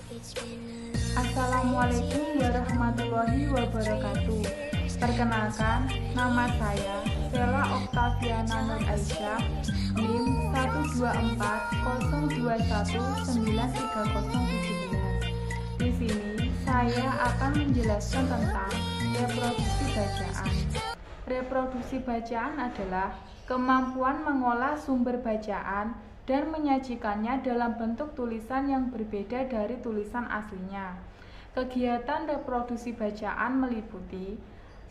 Assalamualaikum warahmatullahi wabarakatuh. Perkenalkan, nama saya Sela Oktaviana Nur Aisyah, NIM 12402193017. Di sini saya akan menjelaskan tentang reproduksi bacaan. Reproduksi bacaan adalah kemampuan mengolah sumber bacaan dan menyajikannya dalam bentuk tulisan yang berbeda dari tulisan aslinya. Kegiatan reproduksi bacaan meliputi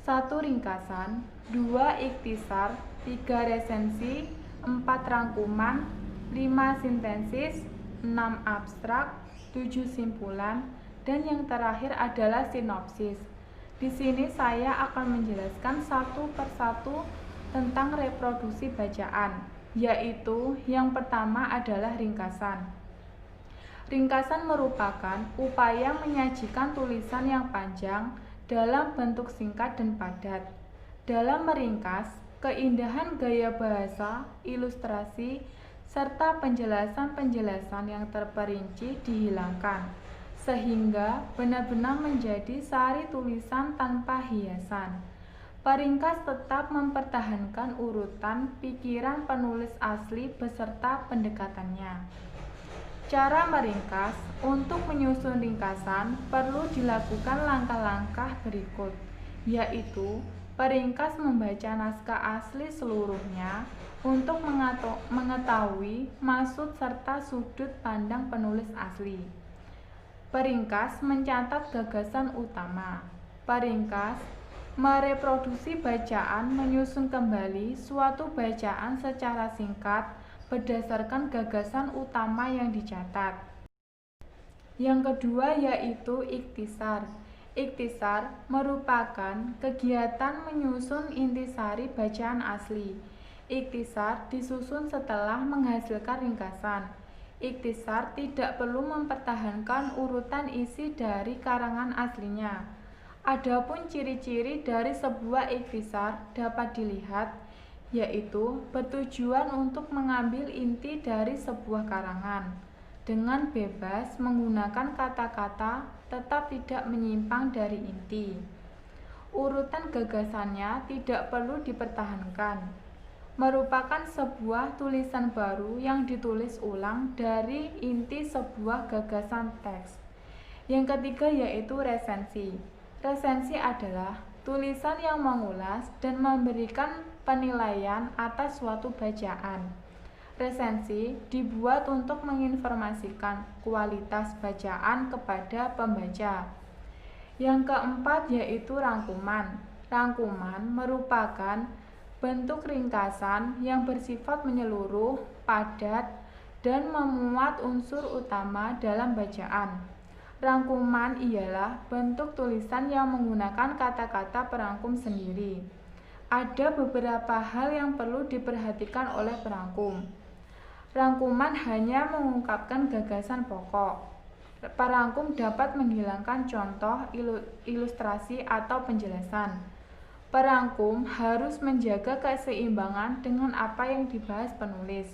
1. Ringkasan, 2. Ikhtisar, 3. Resensi, 4. Rangkuman, 5. Sintesis, 6. Abstrak, 7. Simpulan, dan yang terakhir adalah sinopsis. Di sini saya akan menjelaskan satu persatu tentang reproduksi bacaan, yaitu yang pertama adalah ringkasan. Ringkasan merupakan upaya menyajikan tulisan yang panjang dalam bentuk singkat dan padat. Dalam meringkas, keindahan gaya bahasa, ilustrasi, serta penjelasan-penjelasan yang terperinci dihilangkan, sehingga benar-benar menjadi sari tulisan tanpa hiasan. Peringkas tetap mempertahankan urutan pikiran penulis asli beserta pendekatannya. Cara meringkas: untuk menyusun ringkasan perlu dilakukan langkah-langkah berikut, yaitu peringkas membaca naskah asli seluruhnya untuk mengetahui maksud serta sudut pandang penulis asli. Peringkas mencatat gagasan utama. Peringkas mereproduksi bacaan, menyusun kembali suatu bacaan secara singkat berdasarkan gagasan utama yang dicatat. Yang kedua yaitu ikhtisar. Ikhtisar merupakan kegiatan menyusun intisari bacaan asli. Ikhtisar disusun setelah menghasilkan ringkasan. Ikhtisar tidak perlu mempertahankan urutan isi dari karangan aslinya. Adapun ciri-ciri dari sebuah ikhtisar dapat dilihat, yaitu bertujuan untuk mengambil inti dari sebuah karangan dengan bebas menggunakan kata-kata tetap tidak menyimpang dari inti. Urutan gagasannya tidak perlu dipertahankan. Merupakan sebuah tulisan baru yang ditulis ulang dari inti sebuah gagasan teks. Yang ketiga yaitu resensi. Resensi adalah tulisan yang mengulas dan memberikan penilaian atas suatu bacaan. Resensi dibuat untuk menginformasikan kualitas bacaan kepada pembaca. Yang keempat yaitu rangkuman. Rangkuman merupakan bentuk ringkasan yang bersifat menyeluruh, padat, dan memuat unsur utama dalam bacaan. Rangkuman ialah bentuk tulisan yang menggunakan kata-kata perangkum sendiri. Ada beberapa hal yang perlu diperhatikan oleh perangkum. Rangkuman hanya mengungkapkan gagasan pokok. Perangkum dapat menghilangkan contoh, ilustrasi, atau penjelasan. Perangkum harus menjaga keseimbangan dengan apa yang dibahas penulis.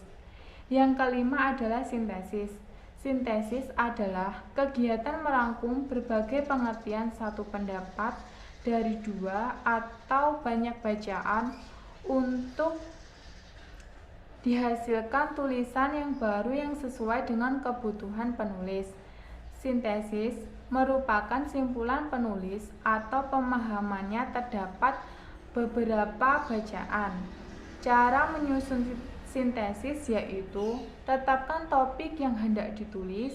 Yang kelima adalah sintesis. Sintesis adalah kegiatan merangkum berbagai pengertian satu pendapat dari dua atau banyak bacaan untuk dihasilkan tulisan yang baru yang sesuai dengan kebutuhan penulis. Sintesis merupakan simpulan penulis atau pemahamannya terdapat beberapa bacaan. Cara menyusun sintesis yaitu tetapkan topik yang hendak ditulis,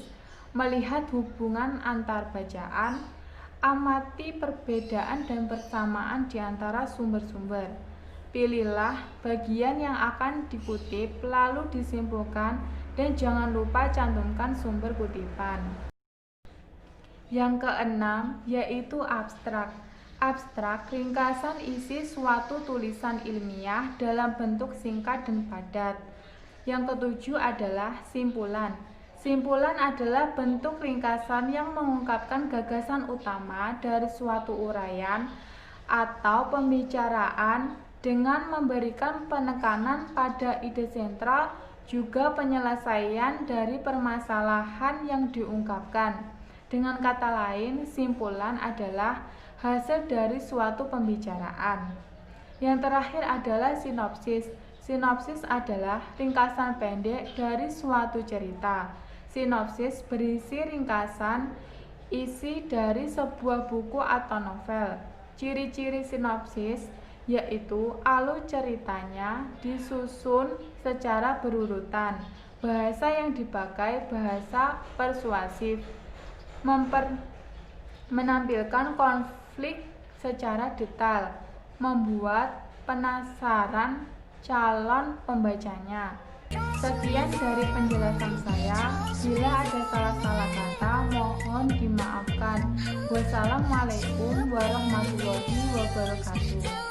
melihat hubungan antar bacaan, amati perbedaan dan persamaan di antara sumber-sumber. Pilihlah bagian yang akan dikutip, lalu disimpulkan, dan jangan lupa cantumkan sumber kutipan. Yang keenam yaitu abstrak. Abstrak ringkasan isi suatu tulisan ilmiah dalam bentuk singkat dan padat. Yang ketujuh adalah simpulan. Simpulan adalah bentuk ringkasan yang mengungkapkan gagasan utama dari suatu uraian atau pembicaraan dengan memberikan penekanan pada ide sentral, juga penyelesaian dari permasalahan yang diungkapkan. Dengan kata lain, simpulan adalah hasil dari suatu pembicaraan. Yang terakhir adalah sinopsis. Sinopsis adalah ringkasan pendek dari suatu cerita. Sinopsis berisi ringkasan isi dari sebuah buku atau novel. Ciri-ciri sinopsis yaitu alur ceritanya disusun secara berurutan. Bahasa yang dipakai bahasa persuasif, menampilkan konflik secara detail, membuat penasaran calon pembacanya. Sekian dari penjelasan saya. Bila ada salah-salah kata, mohon dimaafkan. Wassalamualaikum warahmatullahi wabarakatuh.